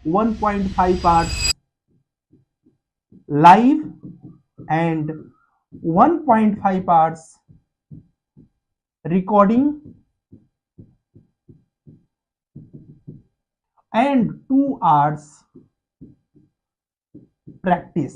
1.5 hours live and 1.5 hours recording and 2 hours practice.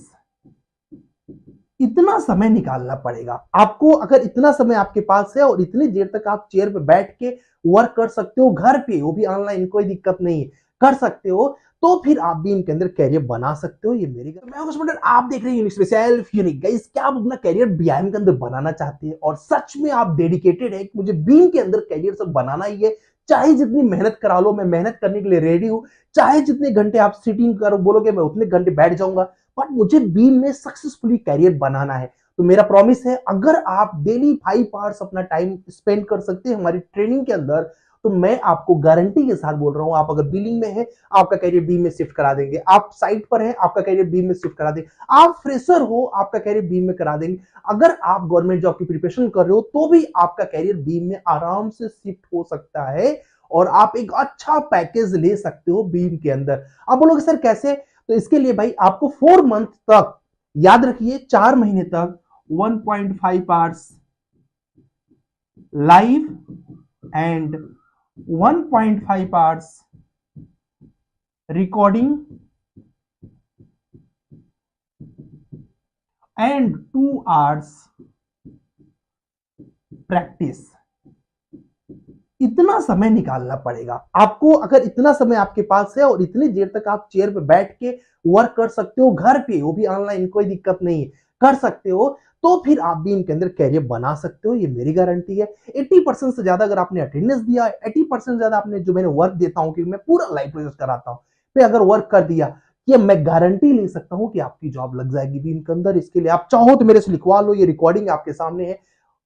इतना समय निकालना पड़ेगा आपको। अगर इतना समय आपके पास है और इतनी देर तक आप चेयर पे बैठ के वर्क कर सकते हो घर पे, वो भी ऑनलाइन, कोई दिक्कत नहीं है, कर सकते हो, तो फिर आप भी इनके अंदर कैरियर बना सकते हो। ये मेरी मैं आप देख रहे हैं यूनिक सेल्फ यूनिक। गाइस, क्या आप अपना कैरियर बीआईएम के अंदर बनाना चाहते हैं और सच में आप डेडिकेटेड है कि मुझे बीम के अंदर कैरियर सब बनाना ही है, चाहे जितनी मेहनत करा लो, मैं मेहनत करने के लिए रेडी हूं, चाहे जितने घंटे आप सिटिंग करो बोलोगे मैं उतने घंटे बैठ जाऊंगा, बट मुझे बीम में सक्सेसफुली कैरियर बनाना है। तो मेरा प्रॉमिस है, अगर आप डेली 5 आवर्स अपना टाइम स्पेंड कर सकते हैं हमारी ट्रेनिंग के अंदर, तो मैं आपको गारंटी के साथ बोल रहा हूं, आप अगर बिलिंग में है आपका कैरियर बीम में शिफ्ट करा देंगे, आप साइट पर है आपका कैरियर बीम में शिफ्ट करा देंगे, आप फ्रेशर हो आपका कैरियर बीम में करा देंगे, अगर आप गवर्नमेंट जॉब की प्रिपरेशन कर रहे हो तो भी आपका कैरियर बीम में आराम से शिफ्ट हो सकता है और आप एक अच्छा पैकेज ले सकते हो बीम के अंदर। आप बोलोगे सर कैसे? तो इसके लिए भाई आपको 4 मंथ तक, याद रखिए 4 महीने तक 1.5 hours live and 1.5 hours recording and 2 hours practice. इतना समय निकालना पड़ेगा आपको। अगर इतना समय आपके पास है और इतनी देर तक आप चेयर पे बैठ के वर्क कर सकते हो घर पे, वो भी ऑनलाइन, कोई दिक्कत नहीं है, कर सकते हो, तो फिर आप भी इनके अंदर कैरियर बना सकते हो। ये मेरी गारंटी है। 80% से ज्यादा अगर आपने अटेंडेंस दिया, 80% ज्यादा आपने, जो मैंने वर्क देता हूं कि मैं पूरा लाइव प्रोजेक्ट कराता हूं, फिर अगर वर्क कर दिया, ये मैं गारंटी ले सकता हूं कि आपकी जॉब लग जाएगी भी इनके अंदर। इसके लिए आप चाहो तो मेरे से लिखवा लो, ये रिकॉर्डिंग आपके सामने है,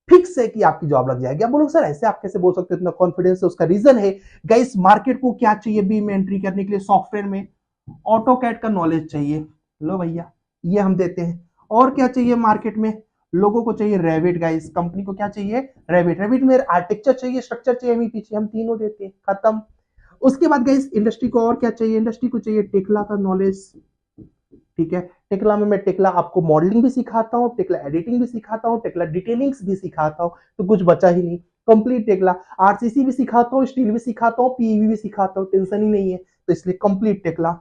फिक्स है कि आपकी जॉब लग जाएगी। आप बोलोगे सर ऐसे आप कैसे बोल सकते हो, इतना कॉन्फिडेंस है? उसका रीजन है गाइस, मार्केट को क्या चाहिए बी में एंट्री करने के लिए? सॉफ्टवेयर में ऑटोकैड का नॉलेज चाहिए, लो भैया ये हम देते हैं। और क्या चाहिए मार्केट में? लोगों को चाहिए रेविट। गाइस, कंपनी को क्या चाहिए? रेविट। रेविट में आर्किटेक्चर चाहिए, स्ट्रक्चर चाहिए, हम पीछे हम तीनों देते हैं, खत्म। उसके बाद गाइस इंडस्ट्री को और क्या चाहिए? इंडस्ट्री को चाहिए टेक्ला का नॉलेज, ठीक है। टेक्ला में मैं टेक्ला आपको मॉडलिंग भी सिखाता हूँ, टेक्ला एडिटिंग भी सिखाता हूँ, टेक्ला डिटेलिंग्स भी सिखाता हूँ, तो कुछ बचा ही नहीं, कंप्लीट टेक्ला। आरसीसी भी सिखाता हूँ, स्टील भी सिखाता हूँ, पीईवी भी सिखाता हूँ, टेंशन ही नहीं है, तो इसलिए कंप्लीट टेक्ला।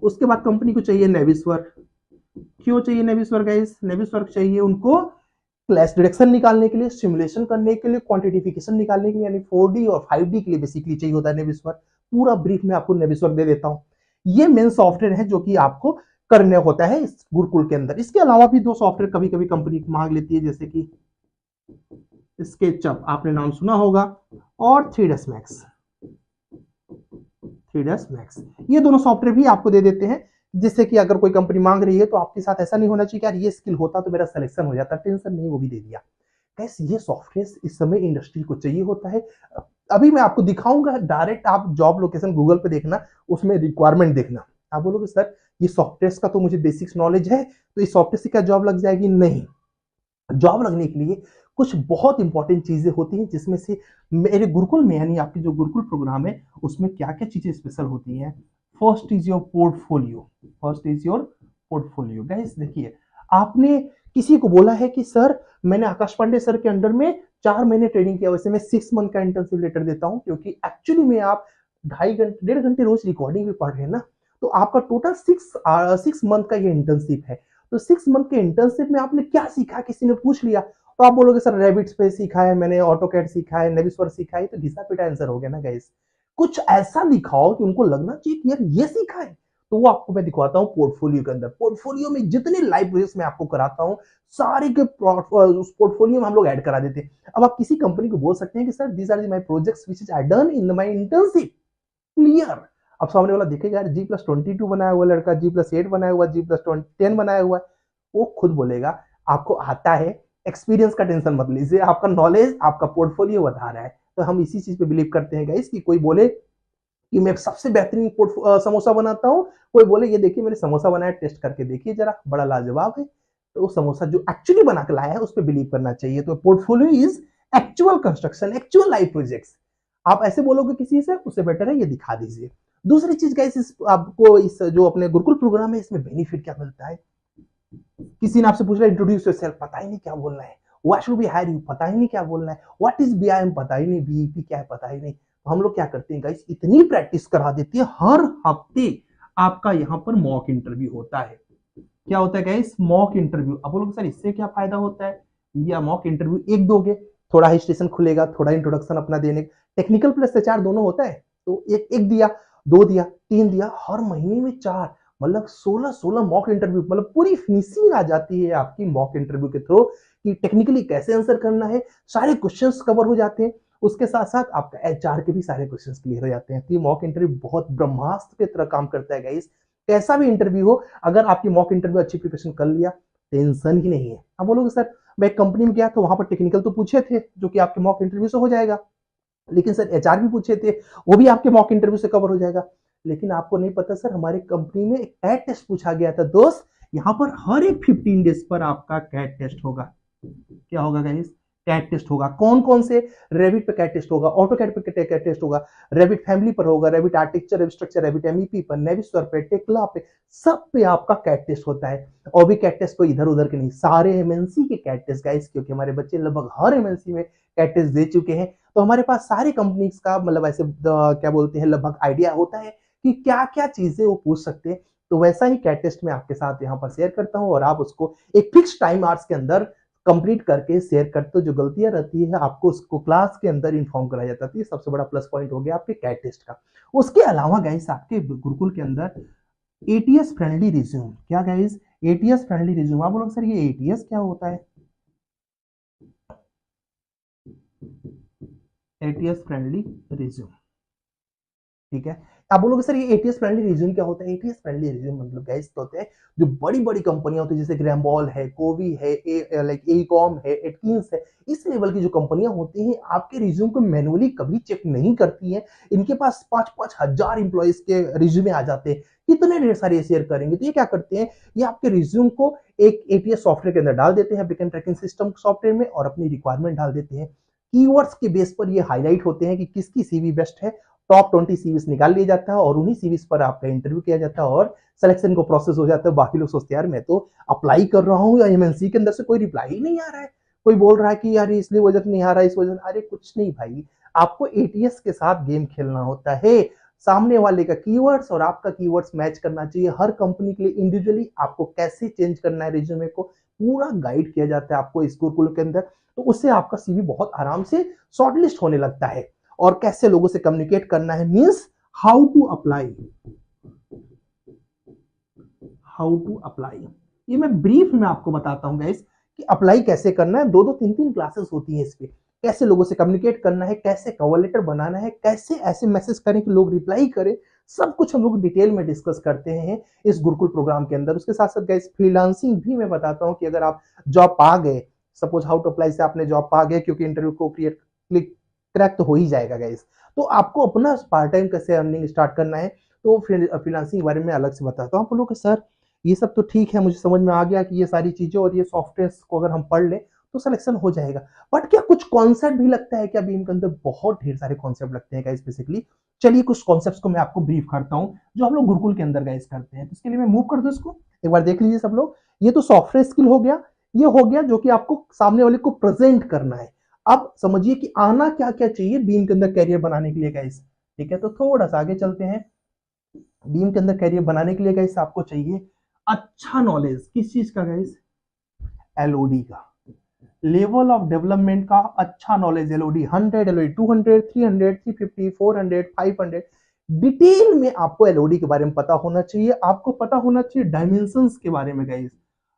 उसके बाद कंपनी को चाहिए नेविसवर्क। क्यों चाहिए नेविसवर्क गाइस? नेविसवर्क चाहिए उनको क्लैश डिडक्शन निकालने के लिए, सिमुलेशन करने के लिए, क्वांटिफिकेशन निकालने के लिए, यानी 4D और 5D के लिए बेसिकली चाहिए होता है नेविसवर्क। पूरा ब्रीफ में आपको नेविसवर्क दे देता हूं। ये मेन सॉफ्टवेयर है जो कि आपको करने होता है इस गुरुकुल के अंदर। इसके अलावा भी 2 सॉफ्टवेयर कभी कभी कंपनी मांग लेती है, जैसे कि स्केचअप आपने नाम सुना होगा, और 3ds मैक्स। 3ds मैक्स, ये दोनों सॉफ्टवेयर भी आपको दे देते हैं, जिससे कि अगर कोई कंपनी मांग रही है तो आपके साथ ऐसा नहीं होना चाहिए कि यार ये स्किल होता तो मेरा सिलेक्शन हो जाता, टेंशन नहीं, वो भी दे दिया। कैसे ये सॉफ्टवेयर इस समय इंडस्ट्री को चाहिए होता है। अभी मैं आपको दिखाऊंगा, डायरेक्ट आप जॉब लोकेशन गूगल पे देखना, उसमें रिक्वायरमेंट देखना। आप बोलोगे सर ये सॉफ्टवेयर का तो मुझे बेसिक्स नॉलेज है, तो इस सॉफ्टवेयर से क्या जॉब लग जाएगी? नहीं, जॉब लगने के लिए कुछ बहुत इंपॉर्टेंट चीजें होती हैं, जिसमें से मेरे गुरुकुल में, यानी आपकी जो गुरुकुल प्रोग्राम है, उसमें क्या क्या चीजें स्पेशल होती हैं। First is your portfolio. First is your portfolio. Guys देखिए, आपने किसी को बोला है कि सर मैंने आकाश पांडे सर के अंडर में 4 महीने ट्रेनिंग किया, वैसे मैं 6 मंथ का इंटर्नशिप लेटर देता हूं, क्योंकि एक्चुअली में आप 2.5 घंटे 1.5 घंटे रोज रिकॉर्डिंग भी पढ़ रहे हैं ना, तो आपका टोटल 6 मंथ का ये इंटर्नशिप है। तो 6 मंथ के इंटर्नशिप में आपने क्या सीखा, किसी ने पूछ लिया, तो आप बोलोगे सर रेबिट्स पे सीखा है मैंने, ऑटोकैड सीखा है, नेविसवर्क सीखा है, तो घिसा पिटा आंसर हो गया ना गाइस। कुछ ऐसा दिखाओ कि उनको लगना चाहिए कि यार ये सीखा है, तो वो आपको मैं दिखवाता हूँ पोर्टफोलियो के अंदर। पोर्टफोलियो में जितने लाइव प्रोजेक्ट्स मैं आपको कराता हूँ, सारे के उस पोर्टफोलियो में हम लोग ऐड करा देते हैं। अब आप किसी कंपनी को बोल सकते हैं कि sir these are my projects which is I done in my internship, clear. अब सामने वाला देखेगा यार G+22 बनाया हुआ लड़का, G+8 बनाया हुआ, G+10 बनाया हुआ है, वो खुद बोलेगा आपको आता है, एक्सपीरियंस का टेंशन मत लीजिए, आपका नॉलेज, आपका पोर्टफोलियो बता रहा है। तो हम इसी चीज पे बिलीव करते हैं गाइस, कि कोई बोले कि मैं सबसे बेहतरीन समोसा बनाता हूँ, कोई बोले ये देखिए मैंने समोसा बनाया, टेस्ट करके देखिए जरा, बड़ा लाजवाब है, तो वो समोसा जो एक्चुअली बना के लाया है उस पर बिलीव करना चाहिए। तो portfolio is actual construction, actual life projects. आप ऐसे बोलोगे किसी से, उससे बेटर है ये दिखा दीजिए। दूसरी चीज गाइस, इस आपको इस जो अपने गुरुकुल प्रोग्राम है इसमें बेनिफिट क्या मिलता है। किसी ने आपसे पूछ रहा है इंट्रोड्यूस योरसेल्फ, पता ही नहीं क्या बोलना है। What should be hire you, पता ही नहीं क्या बोलना है। व्हाट इज बीआईएम, पता ही नहीं। बीईपी क्या है, पता ही नहीं। तो हम लोग क्या करते हैं गाइस, इतनी प्रैक्टिस करा देती है, हर हफ्ते आपका यहाँ पर मॉक इंटरव्यू होता है। क्या होता है गाइस, मॉक इंटरव्यू। अब बोलोगे सर इससे क्या फायदा होता है, या मॉक इंटरव्यू एक दोगे, थोड़ा ही स्टेशन खुलेगा, थोड़ा इंट्रोडक्शन अपना देने, टेक्निकल प्लस एचआर दोनों होता है, तो एक एक दिया, दो दिया, तीन दिया, हर महीने में चार, मतलब 16 मॉक इंटरव्यू, मतलब पूरी फिनिशिंग आ जाती है आपकी मॉक इंटरव्यू के थ्रू कि टेक्निकली कैसे आंसर करना है, सारे क्वेश्चंस कवर हो जाते हैं। उसके साथ साथ आपका एचआर के भी सारे क्वेश्चंस क्लियर हो जाते हैं। तो ये मॉक इंटरव्यू बहुत ब्रह्मास्त्र की तरह काम करता है गाइस। कैसा भी इंटरव्यू हो, अगर आपकी मॉक इंटरव्यू अच्छी प्रिपरेशन कर लिया, टेंशन ही नहीं है। अब बोलोगे सर मैं एक कंपनी में गया तो वहां पर टेक्निकल तो पूछे थे जो कि आपके मॉक इंटरव्यू से हो जाएगा, लेकिन सर एचआर भी पूछे थे, वो भी आपके मॉक इंटरव्यू से कवर हो जाएगा। लेकिन आपको नहीं पता सर, हमारी कंपनी में एक कैट टेस्ट पूछा गया था दोस्त। यहाँ पर हर एक 15 डेज पर आपका कैट टेस्ट होगा। क्या होगा गाइस, कैट टेस्ट होगा। कौन कौन से, रेविट पे कैट टेस्ट होगा, ऑटो कैट पे कैट टेस्ट होगा, रेविट फैमिली पर होगा, Revit architecture, Revit structure, Revit MEP पर, नेविस्वर पे, टेक्ला पे, सब पे आपका कैट टेस्ट होता है। और भी कैट टेस्ट कोई इधर उधर के नहीं, सारे एमएनसी के कैट टेस्ट गाइस, क्योंकि हमारे बच्चे लगभग हर एमएनसी में कैट टेस्ट दे चुके हैं। तो हमारे पास सारी कंपनीज का मतलब ऐसे क्या बोलते हैं लगभग आइडिया होता है कि क्या क्या चीजें वो पूछ सकते हैं। तो वैसा ही कैट टेस्ट मैं आपके साथ यहाँ पर शेयर करता हूँ, और आप उसको एक फिक्स टाइम आवर्स के अंदर कंप्लीट करके शेयर करते हो। जो गलतियां रहती है आपको उसको क्लास के अंदर इन्फॉर्म कराया जाता है। सबसे बड़ा प्लस पॉइंट हो गया आपके कैट टेस्ट का। उसके अलावा गाइस आपके गुरुकुल के अंदर एटीएस फ्रेंडली रिज्यूम। क्या गाइस, एटीएस फ्रेंडली रिज्यूम। आप बोलोगे सर ये एटीएस क्या होता है, एटीएस फ्रेंडली रिज्यूम, ठीक है। आप बोलोगे सर ये एटीएस फ्रेंडली रिज्यूम क्या होता है। एटीएस फ्रेंडली रिज्यूम मतलब गाइस तो होते हैं जो बड़ी बड़ी कंपनियां होती है, जैसे ग्रैम्बॉल है, कोवी है, लाइक एकॉम है, एटकिंस है, इस लेवल की जो कंपनियां होती हैं आपके रिज्यूम को मैनुअली कभी चेक नहीं करती हैं। इनके पास 5-5 हजार इंप्लॉइज के रिज्यूमे आ जाते हैं, कितने ढेर सारे शेयर करेंगे। तो ये क्या करते हैं, ये आपके रिज्यूम को एक एटीएस सॉफ्टवेयर के अंदर डाल देते हैं, एप्लीकेंट ट्रैकिंग सिस्टम सॉफ्टवेयर में, और अपनी रिक्वायरमेंट डाल देते हैं। कीवर्ड्स के बेस पर ये हाईलाइट होते हैं कि किसकी सीवी बेस्ट है। टॉप 20 सीवीज निकाल लिया जाता है और उन्हीं सीवीज पर आपका इंटरव्यू किया जाता है और सिलेक्शन को प्रोसेस हो जाता है। बाकी लोग सोचते हैं यार मैं तो अप्लाई कर रहा हूँ या एमएनसी के अंदर से कोई रिप्लाई ही नहीं आ रहा है, कोई बोल रहा है कि यार इसलिए वजह नहीं आ रहा है, इस वजह। अरे कुछ नहीं भाई, आपको एटीएस के साथ गेम खेलना होता है। सामने वाले का कीवर्ड्स और आपका कीवर्ड्स मैच करना चाहिए। हर कंपनी के लिए इंडिविजुअली आपको कैसे चेंज करना है रिज्यूमे को, पूरा गाइड किया जाता है आपको इस गुरुकुल के अंदर। तो उससे आपका सीवी बहुत आराम से शॉर्टलिस्ट होने लगता है। और कैसे लोगों से कम्युनिकेट करना है, means how to apply, how to apply. ये मैं ब्रीफ में आपको बताता हूं गाइस कि अप्लाई कैसे करना है। 2-2 3-3 क्लासेस होती है इस पे। कैसे लोगों से कम्युनिकेट करना है, कैसे कवर लेटर बनाना है, कैसे ऐसे मैसेज करें कि लोग रिप्लाई करें, सब कुछ हम लोग डिटेल में डिस्कस करते हैं इस गुरुकुल प्रोग्राम के अंदर। उसके साथ साथ गाइस फ्रीलांसिंग भी मैं बताता हूं कि अगर आप जॉब पा गए, सपोज हाउ टू अप्लाई से आपने जॉब पा गए, क्योंकि इंटरव्यू को क्लिक क्रैक तो हो ही जाएगा गाइस, तो आपको अपना पार्ट टाइम कैसे अर्निंग स्टार्ट करना है, तो फ्रीलांसिंग के बारे में अलग से बताता हूँ आप लोगों को। सर ये सब तो ठीक है, मुझे समझ में आ गया कि ये सारी चीजें और ये सॉफ्टवेयर को अगर हम पढ़ ले तो सिलेक्शन हो जाएगा, बट क्या कुछ कॉन्सेप्ट भी लगता है क्या बीम के अंदर। बहुत ढेर सारे कॉन्सेप्ट लगते हैं गाइस बेसिकली। चलिए कुछ कॉन्सेप्ट्स को मैं आपको ब्रीफ करता हूँ जो हम लोग गुरुकुल के अंदर गाइस करते हैं। तो इसके लिए मैं मूव कर दूं इसको, एक बार देख लीजिए सब लोग। ये तो सॉफ्टवेयर स्किल हो गया, ये हो गया जो कि आपको सामने वाले को प्रेजेंट करना है। अब समझिए कि आना क्या क्या चाहिए बीम के अंदर कैरियर बनाने के लिए गाइस, ठीक है। तो थोड़ा सा आगे चलते हैं। बीम के अंदर कैरियर बनाने के लिए गाइस आपको चाहिए अच्छा नॉलेज, किस चीज का गाइस, एलओडी का, लेवल ऑफ डेवलपमेंट का अच्छा नॉलेज। एलओडी 100, एलओडी 200, 300, 350, 400, 500, डिटेल में आपको एलओडी के बारे में पता होना चाहिए। आपको पता होना चाहिए डायमेंशंस के बारे में गाइस।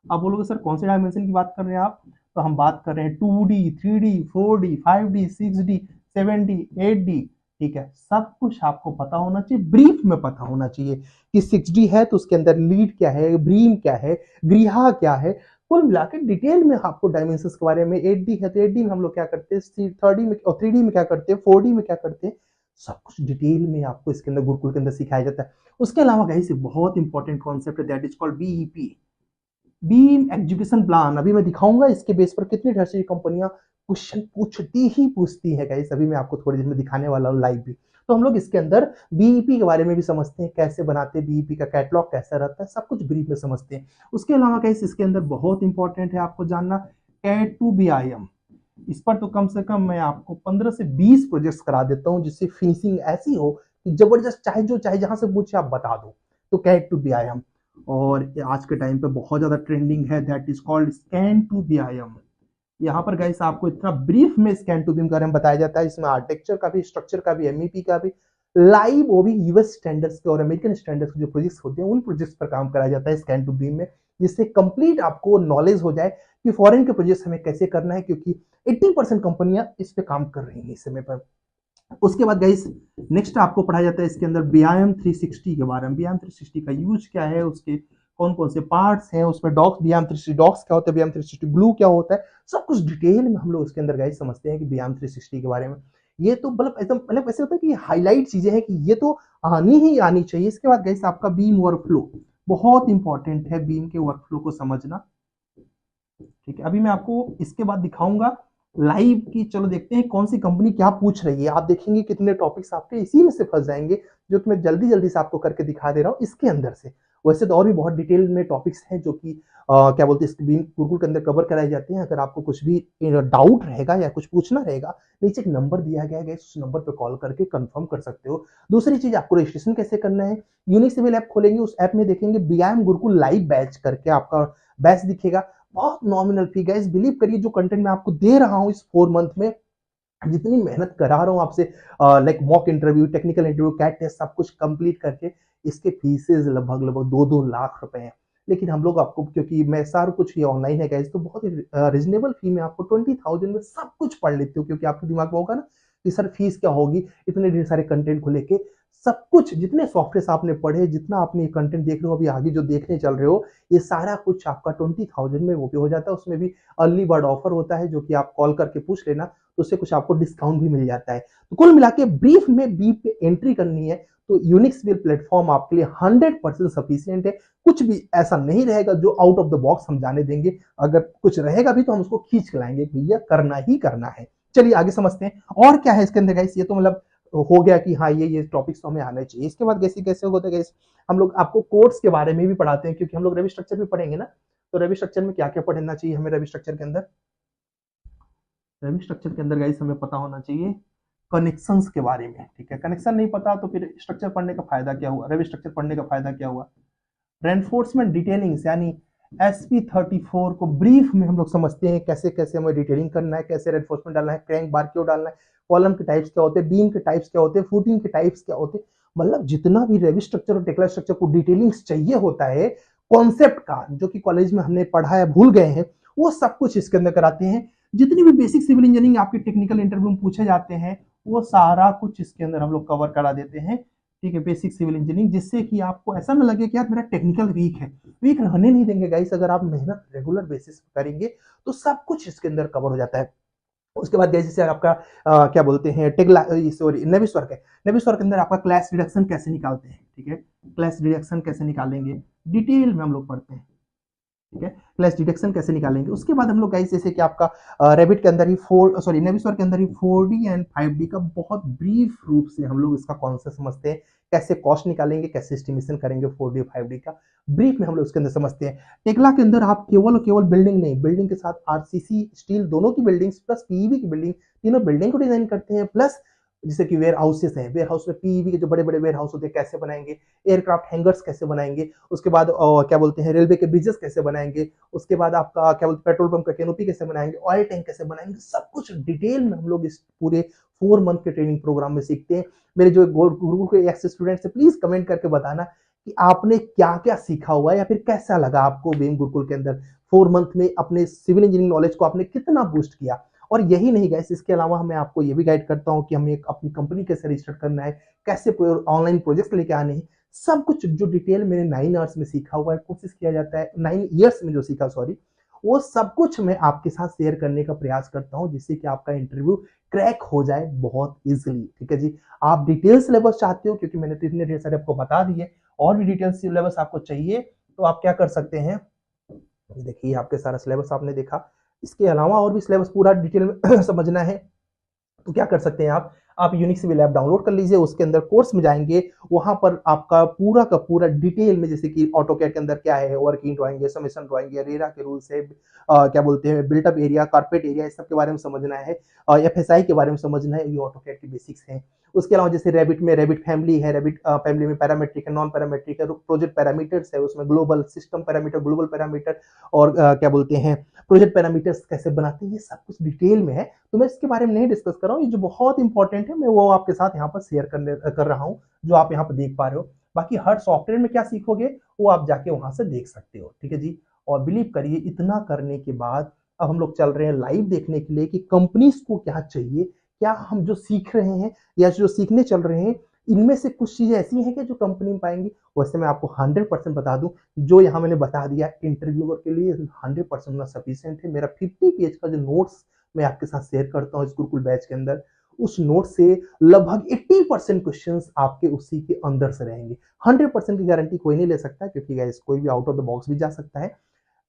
आप बोलोगे सर कौन से डायमेंशन की बात कर रहे हैं आप, तो हम बात कर रहे हैं 2D, 3D, 4D, 5D, 6D, 7D, 8D, ठीक है। सब कुछ आपको पता होना चाहिए, ब्रीफ में पता होना चाहिए कि 6D है तो उसके अंदर लीड क्या है, ब्रीम क्या है, ग्रीहा क्या है, कुल मिलाकर डिटेल में आपको डायमेंशंस के बारे में। 8D है तो 8D में हम लोग क्या करते हैं, 3D में और 3D में क्या करते हैं, 4D में क्या करते हैं, सब कुछ डिटेल में आपको इसके अंदर गुरुकुल के अंदर सिखाया जाता है। उसके अलावा गाइस एक बहुत इंपॉर्टेंट कॉन्सेप्ट है, that is called BEP, beam execution plan. अभी मैं दिखाऊंगा इसके बेस पर कितनी ढेर सारी कंपनियां क्वेश्चन पूछती है गाइस। अभी मैं आपको थोड़ी देर में दिखाने वाला हूँ लाइव भी। तो हम लोग इसके अंदर बीईपी के बारे में भी समझते हैं, कैसे बनाते हैं, बीईपी का कैटलॉग कैसा रहता है, सब कुछ ब्रीफ में समझते हैं। उसके अलावा गाइस इसके अंदर बहुत इंपॉर्टेंट है आपको जानना कैट टू बीआईएम। इस पर तो कम से कम मैं आपको 15 से 20 प्रोजेक्ट्स करा देता हूं, जिससे फिनिशिंग ऐसी हो कि जबरदस्त, चाहे जो चाहे जहां से पूछे आप बता दो। तो कैट टू बीआईएम, और आज के टाइम पे बहुत ज्यादा ट्रेंडिंग है, that is called scan to BIM. यहाँ पर गाइस आपको इतना ब्रीफ में स्कैन टू बीम के बारे में बताया जाता है, इसमें आर्किटेक्चर का भी, स्ट्रक्चर का भी, एमईपी का भी, लाइव वो भी यूएस स्टैंडर्ड्स के और अमेरिकन स्टैंडर्ड्स के जो प्रोजेक्ट्स होते हैं उन प्रोजेक्ट्स पर काम कराया जाता है स्कैन टू बीम में, जिससे कंप्लीट आपको नॉलेज हो जाए कि फॉरेन के प्रोजेक्ट्स हमें कैसे करना है, क्योंकि 80% कंपनियां इस पे काम कर रही हैं इस समय पर। उसके बाद गाइस नेक्स्ट आपको पढ़ाया जाता है इसके अंदर बीआईएम 360 के बारे में। बीआईएम 360 का यूज क्या है, उसके कौन कौन से पार्ट्स हैं, उसमें डॉक्स, बीआईएम 360 डॉक्स क्या होता है, बीआईएम 360 ग्लू क्या होता है, सब कुछ डिटेल में हम लोग इसके अंदर गाइस समझते हैं कि बीआईएम 360 के बारे में। ये तो मतलब एकदम मतलब ऐसे होता है कि हाईलाइट चीजें हैं कि ये तो आनी ही आनी चाहिए। इसके बाद गाइस आपका बीम वर्कफ्लो बहुत इंपॉर्टेंट है, बीम के वर्कफ्लो को समझना। ठीक है, अभी मैं आपको इसके बाद दिखाऊंगा लाइव की। चलो देखते हैं कौन सी कंपनी क्या पूछ रही है। आप देखेंगे कितने टॉपिक्स आपके इसी में से फंस जाएंगे, जो कि मैं जल्दी जल्दी से आपको करके दिखा दे रहा हूँ इसके अंदर से। वैसे तो और भी बहुत डिटेल में टॉपिक्स हैं जो कि क्या बोलते हैं बीम गुरुकुल के अंदर कवर कराए जाते हैं। अगर आपको कुछ भी डाउट रहेगा या कुछ पूछना रहेगा, नीचे एक नंबर दिया गया है, उस नंबर पर कॉल करके कंफर्म कर सकते हो। दूसरी चीज, आपको रजिस्ट्रेशन कैसे करना है, यूनिक सिविल ऐप खोलेंगे, उस ऐप में देखेंगे बीआईएम गुरुकुल लाइव बैच करके आपका बैच दिखेगा। बहुत नॉमिनल फी गाइस, बिलीव करिए जो कंटेंट मैं आपको दे रहा हूं इस 4 मंथ में, जितनी मेहनत करा रहा हूं आपसे, like mock interview, technical interview, CAT test, सब कुछ कंप्लीट करके इसके फीसेज लगभग लगभग 2-2 लाख रुपए हैं। लेकिन हम लोग आपको, क्योंकि मैं सारा कुछ ये ऑनलाइन है गाइस, तो बहुत ही रिजनेबल फी में आपको 20,000 में सब कुछ पढ़ लेते हो। क्योंकि आपके दिमाग में होगा ना कि सर फीस क्या होगी, इतने ढेर सारे कंटेंट को लेके सब कुछ, जितने सॉफ्टवेयर आपने पढ़े, जितना आपने कंटेंट देख रहे हो, अभी आगे जो देखने चल रहे हो, ये सारा कुछ आपका 20,000 में वो भी हो जाता है। उसमें भी अर्ली बर्ड ऑफर होता है, जो कि आप कॉल करके पूछ लेना, तो उससे कुछ आपको डिस्काउंट भी मिल जाता है। तो कुल मिला के ब्रीफ में बी पे एंट्री करनी है तो यूनिक सिविल प्लेटफॉर्म आपके लिए 100% सफिशियंट है। कुछ भी ऐसा नहीं रहेगा जो आउट ऑफ द बॉक्स हम जाने देंगे। अगर कुछ रहेगा भी तो हम उसको खींच के लाएंगे, भैया करना ही करना है। चलिए आगे समझते हैं और क्या है इसके अंदर गाइस। ये तो मतलब हो गया कि हाँ ये टॉपिक्स तो हमें आना चाहिए। इसके बाद कैसे कैसे होता है गाइस, हम लोग आपको कोड्स के बारे में भी पढ़ाते हैं, क्योंकि हम लोग रवि स्ट्रक्चर भी पढ़ेंगे ना। तो रवि स्ट्रक्चर में क्या क्या पढ़ना चाहिए हमें, रवि स्ट्रक्चर के अंदर, रवि स्ट्रक्चर के अंदर गाइस हमें पता होना चाहिए कनेक्शंस के बारे में। ठीक है, कनेक्शन नहीं पता तो फिर स्ट्रक्चर पढ़ने का फायदा क्या हुआ, रवि स्ट्रक्चर पढ़ने का फायदा क्या हुआ। रेनफोर्समेंट डिटेलिंग्स यानी SP34 को ब्रीफ में हम लोग समझते हैं, कैसे कैसे हमें डिटेलिंग करना है, कैसे रेनफोर्समेंट डालना है, क्रैंक बार क्यों डालना है, कॉलम के टाइप्स क्या होते हैं, बीम के टाइप्स क्या होते हैं, फुटिंग के टाइप्स क्या होते हैं। मतलब जितना भी रेवी स्ट्रक्चर और टेक्ला स्ट्रक्चर को डिटेलिंग्स चाहिए होता है कॉन्सेप्ट का, जो कि कॉलेज में हमने पढ़ा है भूल गए हैं, वो सब कुछ इसके अंदर कराते हैं। जितनी भी बेसिक सिविल इंजीनियरिंग आपके टेक्निकल इंटरव्यू में पूछे जाते हैं, वो सारा कुछ इसके अंदर हम लोग कवर करा देते हैं। ठीक है, बेसिक सिविल इंजीनियरिंग, जिससे कि आपको ऐसा ना लगे कि यार मेरा टेक्निकल वीक है। वीक रहने नहीं देंगे गाइस, अगर आप मेहनत रेगुलर बेसिस पर करेंगे तो सब कुछ इसके अंदर कवर हो जाता है। उसके बाद जैसे आपका क्या बोलते हैं टेगला, सॉरी नेविस वर्क है, नेविस वर्क के अंदर आपका क्लास रिडक्शन कैसे निकालते हैं। ठीक है, क्लास रिडक्शन कैसे निकालेंगे डिटेल में हम लोग पढ़ते हैं। ठीक है, क्लास डिडक्शन कैसे निकालेंगे। उसके बाद हम लोग गाइस जैसे कि आपका रेबिट के अंदर ही नेविस्वर के अंदर ही 4D एंड 5D का बहुत ब्रीफ रूप से हम लोग इसका कॉन्सेप्ट समझते हैं, कैसे कॉस्ट निकालेंगे, कैसे एस्टिमेशन करेंगे 4D और 5D का ब्रीफ में हम लोग उसके अंदर समझते हैं। टेक्ला के अंदर आप केवल और केवल बिल्डिंग नहीं, बिल्डिंग के साथ आरसीसी स्टील दोनों की बिल्डिंग्स प्लस पीईवी की बिल्डिंग, तीनों बिल्डिंग को डिजाइन करते हैं। प्लस जैसे कि वेयर हाउसेस हैं, वेयर हाउस में पीईवी के जो बड़े बड़े वेयर हाउस होते हैं कैसे बनाएंगे, एयरक्राफ्ट हैंगर्स कैसे बनाएंगे, उसके बाद क्या बोलते हैं रेलवे के ब्रिजेस कैसे बनाएंगे, उसके बाद आपका क्या बोलते हैं पेट्रोल पंप का कैनोपी कैसे बनाएंगे, ऑयल टैंक कैसे बनाएंगे, सब कुछ डिटेल में हम लोग इस पूरे 4 मंथ के ट्रेनिंग प्रोग्राम में सीखते हैं। मेरे जो गुरु के एक्स स्टूडेंट्स है, प्लीज कमेंट करके बताना कि आपने क्या क्या सीखा हुआ है या फिर कैसा लगा आपको बीएम गुरुकुल के अंदर 4 मंथ में अपने सिविल इंजीनियरिंग नॉलेज को आपने कितना बूस्ट किया। और यही नहीं गाइस, इसके अलावा मैं आपको ये भी गाइड करता हूं कि हमें अपनी कंपनी कैसे रजिस्टर करना है, कैसे ऑनलाइन प्रोजेक्ट लेके आने हैं, सब कुछ जो डिटेल मैंने 9 आवर्स में सीखा हुआ है, कोशिश किया जाता है 9 ईयर्स में जो सीखा, सॉरी, वो सब कुछ मैं आपके साथ शेयर करने का प्रयास करता हूं, जिससे कि आपका इंटरव्यू क्रैक हो जाए बहुत इजीली। ठीक है जी, आप डिटेल सिलेबस चाहते हो, क्योंकि मैंने तो इतने ढेर सारे आपको बता दिए, और भी डिटेल सिलेबस आपको चाहिए तो आप क्या कर सकते हैं, देखिए आपके सारा सिलेबस आपने देखा, इसके अलावा और भी सिलेबस पूरा डिटेल में समझना है तो क्या कर सकते हैं आप, आप यूनिक सिविल ऐप डाउनलोड कर लीजिए, उसके अंदर कोर्स में जाएंगे, वहां पर आपका पूरा का पूरा डिटेल में, जैसे कि ऑटोकैड के अंदर क्या है, वर्किंग ड्राइंग है, समेशन ड्राइंग है, रेरा के रूल्स है, क्या बोलते हैं बिल्टअप एरिया, कारपेट एरिया, इस सब के बारे में समझना है, एफएसआई के बारे में समझना है, ये ऑटोकैड के बेसिक्स हैं। उसके अलावा जैसे रैबिट में रैबिट फैमिली है, रैबिट फैमिली में पैरामीट्रिक है, नॉन पैरामीट्रिक है, प्रोजेक्ट पैरामीटर्स है, उसमें global system parameter, global parameter, और क्या बोलते हैं प्रोजेक्ट पैरामीटर्स कैसे बनाते हैं, ये सब कुछ डिटेल में है। तो मैं इसके बारे में नहीं डिस्कस कर रहा हूँ, ये जो बहुत इंपॉर्टेंट है मैं वो आपके साथ यहाँ पर शेयर कर रहा हूँ, जो आप यहाँ पर देख पा रहे हो। बाकी हर सॉफ्टवेयर में क्या सीखोगे वो आप जाके वहां से देख सकते हो, ठीक है जी। और बिलीव करिए, इतना करने के बाद अब हम लोग चल रहे हैं लाइव देखने के लिए कि कंपनीज को क्या चाहिए, क्या हम जो सीख रहे हैं या जो सीखने चल रहे हैं, इनमें से कुछ चीजें ऐसी हैं कि जो कंपनी में पाएंगी। वैसे मैं आपको 100% बता दूं, जो यहाँ मैंने बता दिया इंटरव्यूअर के लिए 100% ना सफिशिएंट है। मेरा 50 पेज का जो नोट्स मैं आपके साथ शेयर करता हूँ इस गुरुकुल बैच के अंदर, उस नोट से लगभग 80% क्वेश्चन आपके उसी के अंदर से रहेंगे। 100% की गारंटी कोई नहीं ले सकता, क्योंकि गाइस कोई भी आउट ऑफ द बॉक्स भी जा सकता है।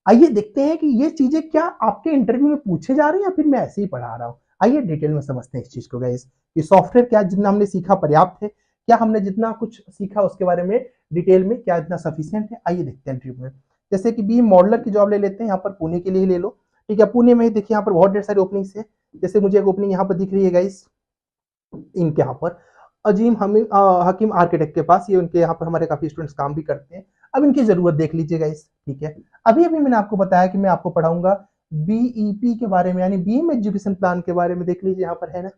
आइए देखते हैं कि ये चीजें क्या आपके इंटरव्यू में पूछे जा रहे हैं या फिर मैं ऐसे ही पढ़ा रहा हूँ। आइए डिटेल में समझते हैं इस चीज को गाइस, कि सॉफ्टवेयर क्या जितना हमने सीखा पर्याप्त है, क्या हमने जितना कुछ सीखा उसके बारे में डिटेल में क्या इतना सफिशियंट है। आइए देखते हैं इंटरव्यू में। जैसे कि बी मॉडलर की जॉब ले लेते हैं, यहाँ पर पुणे के लिए ही ले लो, ठीक है। पुणे में देखिए यहाँ पर बहुत ढेर सारी ओपनिंग्स है। जैसे मुझे एक ओपनिंग यहाँ पर दिख रही है गाइस, इनके यहाँ पर अजीम हकीम आर्किटेक्ट के पास, ये उनके यहाँ पर हमारे काफी स्टूडेंट्स काम भी करते हैं। अब इनकी जरूरत देख लीजिएगा इस, ठीक है। अभी अभी मैंने आपको बताया कि मैं आपको पढ़ाऊंगा बीईपी के बारे में, यानी बीएम एजुकेशन प्लान के बारे में। देख लीजिए यहाँ पर है ना,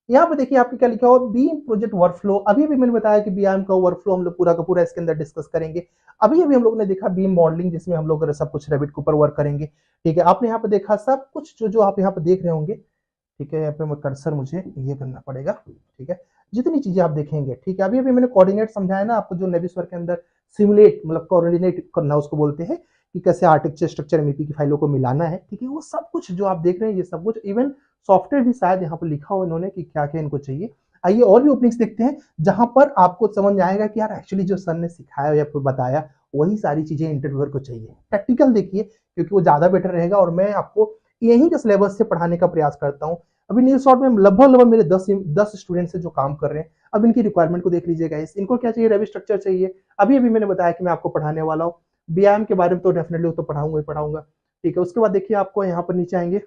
यहाँ पे देखिए आपके क्या लिखा हुआ, बीम प्रोजेक्ट वर्कफ्लो। अभी अभी मैंने बताया कि बीएम का वर्कफ्लो हम लोग पूरा का पूरा इसके अंदर डिस्कस करेंगे। अभी अभी हम लोग ने देखा बीम मॉडलिंग, जिसमें हम लोग सब कुछ रेबिट के ऊपर वर्क करेंगे, ठीक है। आपने यहाँ पे देखा सब कुछ जो जो आप यहाँ पे देख रहे होंगे, ठीक है। यहाँ पे मैं कर्सर मुझे ये करना पड़ेगा, ठीक है। जितनी चीजें आप देखेंगे, ठीक है। अभी अभी मैंने कोऑर्डिनेट समझाया ना आपको, जो नेविस्वर के अंदर सिमुलेट मतलब कोऑर्डिनेट करना उसको बोलते हैं, कि कैसे आर्किटेक्चर स्ट्रक्चर एमईपी की फाइलों को मिलाना है, ठीक है। वो सब कुछ जो आप देख रहे हैं, ये सब कुछ इवन सॉफ्टवेयर भी शायद यहाँ पर लिखा हो इन्होंने कि क्या क्या इनको चाहिए। आइए और भी ओपनिंग्स देखते हैं, जहां पर आपको समझ आएगा कि यार एक्चुअली जो सर ने सिखाया या फिर बताया वही सारी चीजें इंटरव्यूअर को चाहिए। प्रैक्टिकल देखिए, क्योंकि वो ज्यादा बेटर रहेगा, और मैं आपको यहीं के सिलेबस से पढ़ाने का प्रयास करता हूँ। अभी न्यू शॉर्ट में लगभग मेरे 10 स्टूडेंट्स जो काम कर रहे हैं। अब इनकी रिक्वायरमेंट को देख लीजिएगा, इनको क्या चाहिए, रेवी स्ट्रक्चर चाहिए। अभी अभी मैंने बताया कि मैं आपको पढ़ाने वाला हूँ बीआईएम के बारे में, तो डेफिनेटली तो पढ़ाऊंगा ही पढ़ाऊंगा, ठीक है। उसके बाद देखिए आपको यहाँ पर नीचे आएंगे,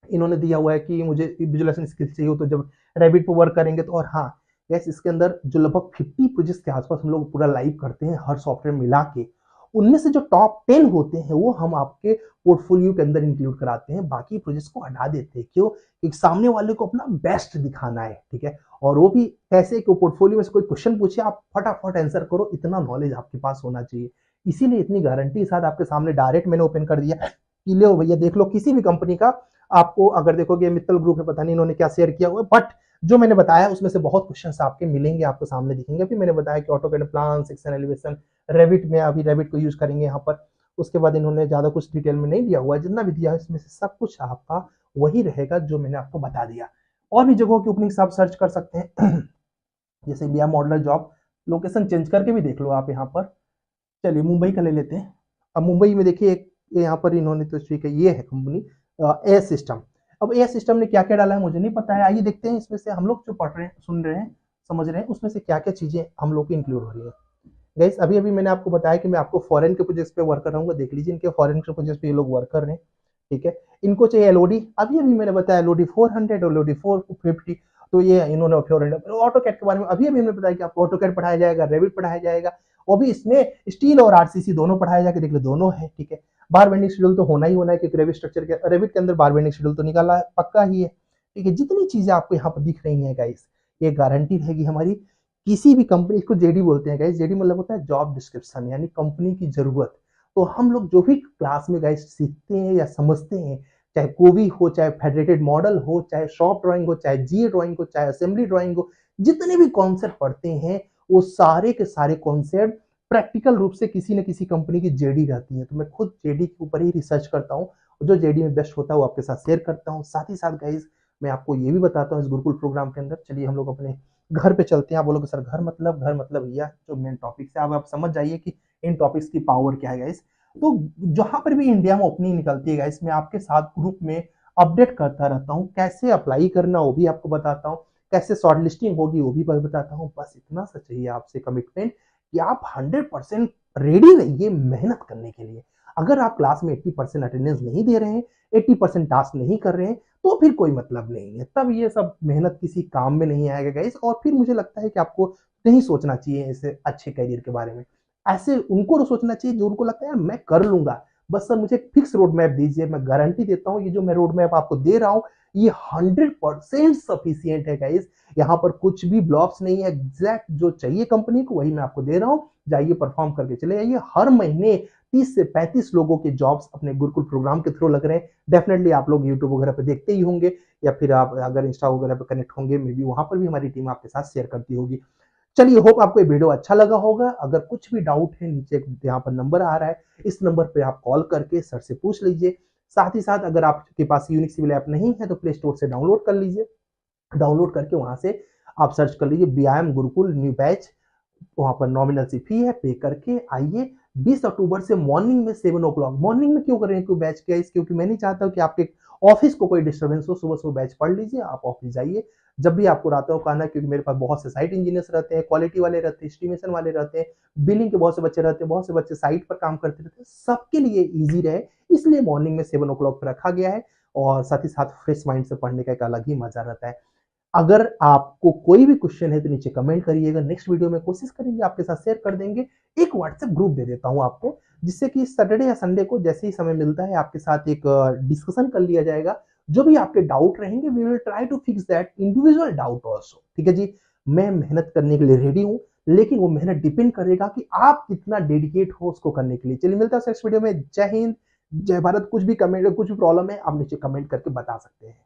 इन्होंने दिया हुआ है कि मुझे विजुअलाइजेशन स्किल्स चाहिए, तो जब रैबिट पे वर्क करेंगे तो। और हाँ गैस, इसके अंदर जो लगभग 50 प्रोजेक्ट्स के आसपास हम लोग पूरा लाइव करते हैं हर सॉफ्टवेयर मिला के, उनमें से जो टॉप 10 होते हैं वो हम आपके पोर्टफोलियो के अंदर इंक्लूड कराते हैं, बाकी प्रोजेक्ट्स को हटा देते हैं। क्यों? एक सामने वाले को अपना बेस्ट दिखाना है, ठीक है। और वो भी कैसे कि पोर्टफोलियो में से कोई क्वेश्चन पूछे आप फटाफट आंसर करो, इतना नॉलेज आपके पास होना चाहिए। इसीलिए इतनी गारंटी के साथ आपके सामने डायरेक्ट मैंने ओपन कर दिया कि लो भैया देख लो, किसी भी कंपनी का आपको अगर देखोगे, मित्तल ग्रुप है, पता नहीं इन्होंने क्या शेयर किया हुआ है, बट जो मैंने बताया उसमें से बहुत क्वेश्चंस आपके मिलेंगे, आपको सामने दिखेंगे। अभी मैंने बताया कि AutoCAD plan, section elevation, Revit में अभी रेविट को यूज करेंगे यहाँ पर। उसके बाद इन्होंने ज्यादा कुछ डिटेल में नहीं दिया हुआ है, जितना भी दिया है इसमें से सब कुछ आपका वही रहेगा जो मैंने आपको बता दिया। और भी जगहों की ओपनिंग्स आप सर्च कर सकते हैं जैसे बिया मॉडलर जॉब, लोकेशन चेंज करके भी देख लो आप यहाँ पर। चलिए मुंबई का ले लेते हैं। अब मुंबई में देखिए एक यहाँ पर इन्होंने तो ठीक है, ये है कंपनी ए सिस्टम। अब ए सिस्टम ने क्या क्या डाला है मुझे नहीं पता है। आइए देखते हैं इसमें से हम लोग जो पढ़ रहे हैं, सुन रहे हैं, समझ रहे हैं, उसमें से क्या क्या चीजें हम लोग की इंक्लूड हो रही है। गाइस अभी अभी मैंने आपको बताया कि मैं आपको फॉरेन के प्रोजेक्ट्स पे वर्क कर रहा हूँ, देख लीजिए इनके फॉरेन के प्रोजेक्ट्स पे ये लोग वर्क कर रहे हैं, ठीक है। इनको चाहिए एलओडी, अभी अभी मैंने बताया एलओडी 400, एलओडी 450, तो ये इन्होंने 400। ऑटोकैड के बारे में अभी अभी मैंने बताया कि आपको ऑटोकैड पढ़ाया जाएगा, रेविट पढ़ाया जाएगा, वो भी इसमें स्टील और आरसीसी दोनों पढ़ाया जाएगा, देख लो दोनों है, ठीक है। बार बेंडिंग शेड्यूल तो होना ही होना है, क्योंकि रेविट स्ट्रक्चर के रेविट के अंदर बार बेंडिंग शेड्यूल तो निकाला है, पक्का ही है, ठीक है। जितनी चीजें आपको यहाँ पर दिख रही है गाइस, ये गारंटी रहेगी हमारी। किसी भी कंपनी, इसको जेडी बोलते हैं गाइस, जेडी मतलब होता है जॉब डिस्क्रिप्शन, यानी कंपनी की जरूरत। तो हम लोग जो भी क्लास में गाइस सीखते हैं या समझते हैं, चाहे कोवी हो, चाहे फेडरेटेड मॉडल हो, चाहे शॉप ड्राइंग हो, चाहे जीए ड्राइंग हो, चाहे असेंबली ड्राइंग हो, जितने भी कॉन्सेप्ट पढ़ते हैं वो सारे के सारे कॉन्सेप्ट प्रैक्टिकल रूप से किसी न किसी कंपनी की जेडी रहती है। तो मैं खुद जेडी के ऊपर ही रिसर्च करता हूँ, जो जेडी में बेस्ट होता है वो आपके साथ शेयर करता हूँ। साथ ही साथ गाइस मैं आपको ये भी बताता हूँ इस गुरुकुल प्रोग्राम के अंदर। चलिए हम लोग अपने घर पे चलते हैं। आप बोलोगे सर घर मतलब भैया जो मेन टॉपिक्स है, अब आप समझ जाइए कि इन टॉपिक्स की पावर क्या है गाइस। तो जहां पर भी इंडिया में ओपनिंग निकलती है गाइस, मैं आपके साथ ग्रुप में अपडेट करता रहता हूँ, कैसे अप्लाई करना वो भी आपको बताता हूँ, कैसे शॉर्ट लिस्टिंग होगी वो भी मैं बताता हूँ। बस इतना सा चाहिए आपसे कमिटमेंट कि आप 100% रेडी रहिए मेहनत करने के लिए। अगर आप क्लास में 80% अटेंडेंस नहीं दे रहे हैं, 80% टास्क नहीं कर रहे हैं, तो फिर कोई मतलब नहीं है। तब ये सब मेहनत किसी काम में नहीं आएगा गाइस। और फिर मुझे लगता है कि आपको नहीं सोचना चाहिए ऐसे अच्छे करियर के बारे में। ऐसे उनको तो सोचना चाहिए जो उनको लगता है यार मैं कर लूंगा, बस सर मुझे फिक्स रोड मैप दीजिए। मैं गारंटी देता हूँ ये जो मैं रोड मैप आपको दे रहा हूँ ये 100% सफिशियंट है गाइस। यहाँ पर कुछ भी ब्लॉक्स नहीं है, एग्जैक्ट जो चाहिए कंपनी को वही मैं आपको दे रहा हूँ। जाइए परफॉर्म करके चले जाइए। हर महीने 30 से 35 लोगों के जॉब्स अपने गुरुकुल प्रोग्राम के थ्रू लग रहे हैं। डेफिनेटली आप लोग यूट्यूब वगैरह पे देखते ही होंगे, या फिर आप अगर इंस्टा वगैरह पे कनेक्ट होंगे मे बी वहां पर भी हमारी टीम आपके साथ शेयर करती होगी। चलिए होप आपको ये वीडियो अच्छा लगा होगा। अगर कुछ भी डाउट है नीचे यहाँ पर नंबर आ रहा है, इस नंबर पे आप कॉल करके सर से पूछ लीजिए। साथ ही साथ अगर आपके पास यूनिक सिविल ऐप नहीं है तो प्ले स्टोर से डाउनलोड कर लीजिए। डाउनलोड करके वहां से आप सर्च कर लीजिए बीआईएम गुरुकुल न्यू बैच। वहां पर नॉमिनल सी फी है, पे करके आइए। 20 अक्टूबर से मॉर्निंग में 7 o'clock। मॉर्निंग में क्यों कर रहे हैं, क्यों बैच किया इस, क्योंकि मैं नहीं चाहता हूं कि आपके ऑफिस को कोई डिस्टर्बेंस हो। सुबह सुबह बैच पढ़ लीजिए, आप ऑफिस जाइए जब भी आपको रात को आना है, क्योंकि मेरे पास बहुत से साइट इंजीनियर्स रहते हैं, क्वालिटी वाले रहते हैं, एस्टिमेशन वाले रहते हैं, बिलिंग के बहुत से बच्चे रहते हैं, बहुत से बच्चे साइट पर काम करते रहते हैं। सबके लिए ईजी रहे इसलिए मॉर्निंग में 7 o'clock पर रखा गया है। और साथ ही साथ फ्रेश माइंड से पढ़ने का एक अलग ही मजा रहता है। अगर आपको कोई भी क्वेश्चन है तो नीचे कमेंट करिएगा। नेक्स्ट वीडियो में कोशिश करेंगे आपके साथ शेयर कर देंगे। एक व्हाट्सएप ग्रुप दे देता हूं आपको, जिससे कि सैटरडे या संडे को जैसे ही समय मिलता है आपके साथ एक डिस्कशन कर लिया जाएगा। जो भी आपके डाउट रहेंगे we will try to fix that individual doubt also. ठीक है जी, मैं मेहनत करने के लिए रेडी हूं, लेकिन वो मेहनत डिपेंड करेगा कि आप कितना डेडिकेट हो उसको करने के लिए। चलिए मिलता है नेक्स्ट वीडियो में। जय हिंद, जय भारत। कुछ भी कमेंट, कुछ भी प्रॉब्लम है आप नीचे कमेंट करके बता सकते हैं।